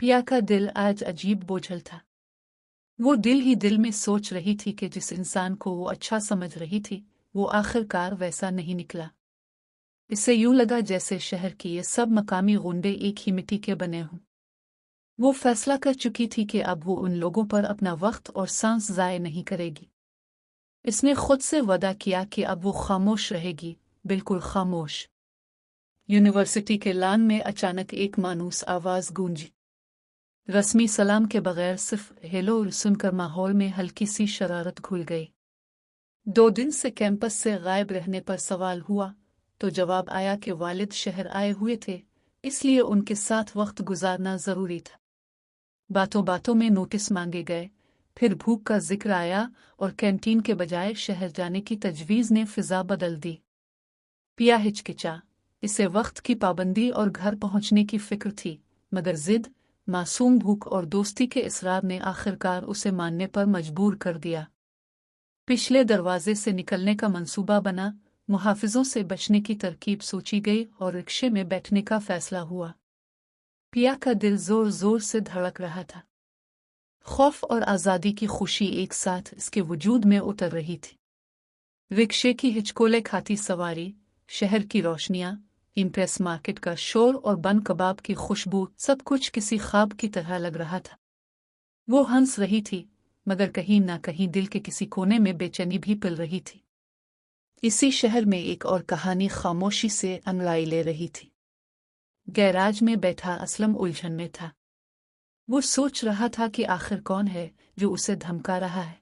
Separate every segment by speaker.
Speaker 1: पिया का दिल आज अजीब बोझल था। वो दिल ही दिल में सोच रही थी कि जिस इंसान को वो अच्छा समझ रही थी वो आखिरकार वैसा नहीं निकला। इससे यूं लगा जैसे शहर के ये सब मकामी गुंडे एक ही मिट्टी के बने हों। वो फैसला कर चुकी थी कि अब वो उन लोगों पर अपना वक्त और सांस ज़ाय नहीं करेगी। इसने खुद से वादा किया कि अब वो खामोश रहेगी, बिल्कुल खामोश। यूनिवर्सिटी के लान में अचानक एक मायूस आवाज़ गूंजी। रस्मी सलाम के बगैर सिर्फ हेलो सुनकर माहौल में हल्की सी शरारत घुल गई। 2 दिन से कैंपस से गायब रहने पर सवाल हुआ तो जवाब आया कि वालिद शहर आए हुए थे, इसलिए उनके साथ वक्त गुजारना ज़रूरी था। बातों बातों में नोटिस मांगे गए, फिर भूख का जिक्र आया और कैंटीन के बजाय शहर जाने की तजवीज़ ने फिजा बदल दी। पिया हिचकिचा। इसे वक्त की पाबंदी और घर पहुंचने की फिक्र थी, मगर जिद, मासूम भूख और दोस्ती के इसरार ने आखिरकार उसे मानने पर मजबूर कर दिया। पिछले दरवाजे से निकलने का मंसूबा बना, मुहाफिजों से बचने की तरकीब सोची गई और रिक्शे में बैठने का फैसला हुआ। पिया का दिल जोर जोर से धड़क रहा था। खौफ और आज़ादी की खुशी एक साथ इसके वजूद में उतर रही थी। रिक्शे की हिचकोले खाती सवारी, शहर की रोशनियां, इम्प्रेस मार्केट का शोर और बन कबाब की खुशबू, सब कुछ किसी ख्वाब की तरह लग रहा था। वो हंस रही थी, मगर कहीं ना कहीं दिल के किसी कोने में बेचैनी भी पिल रही थी। इसी शहर में एक और कहानी खामोशी से अंगड़ाई ले रही थी। गैराज में बैठा असलम उलझन में था। वो सोच रहा था कि आखिर कौन है जो उसे धमका रहा है।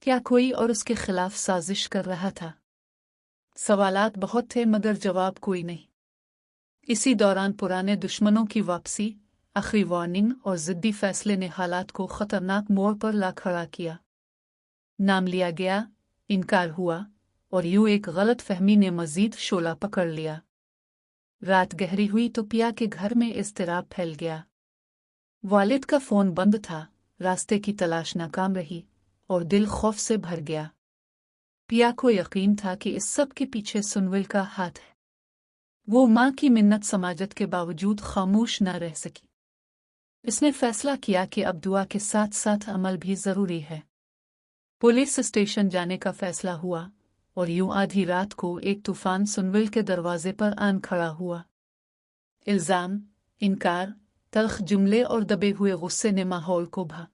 Speaker 1: क्या कोई और उसके खिलाफ साजिश कर रहा था? सवालात बहुत थे मगर जवाब कोई नहीं। इसी दौरान पुराने दुश्मनों की वापसी, आखिरी वार्निंग और जिद्दी फैसले ने हालात को खतरनाक मोड़ पर ला खड़ा किया। नाम लिया गया, इनकार हुआ और यूं एक गलत फहमी ने मजीद शोला पकड़ लिया। रात गहरी हुई तो पिया के घर में इज़्तिराब फैल गया। वालिद का फ़ोन बंद था, रास्ते की तलाश नाकाम रही और दिल खौफ से भर गया। पिया को यकीन था कि इस सब के पीछे सुनविल का हाथ है। वो माँ की मिन्नत समाजत के बावजूद खामोश न रह सकी। इसने फैसला किया कि अब दुआ के साथ साथ अमल भी ज़रूरी है। पुलिस स्टेशन जाने का फैसला हुआ और यूं आधी रात को एक तूफान सुनविल के दरवाजे पर आन खड़ा हुआ। इल्ज़ाम, इनकार, तल्ख जुमले और दबे हुए गुस्से ने माहौल को भा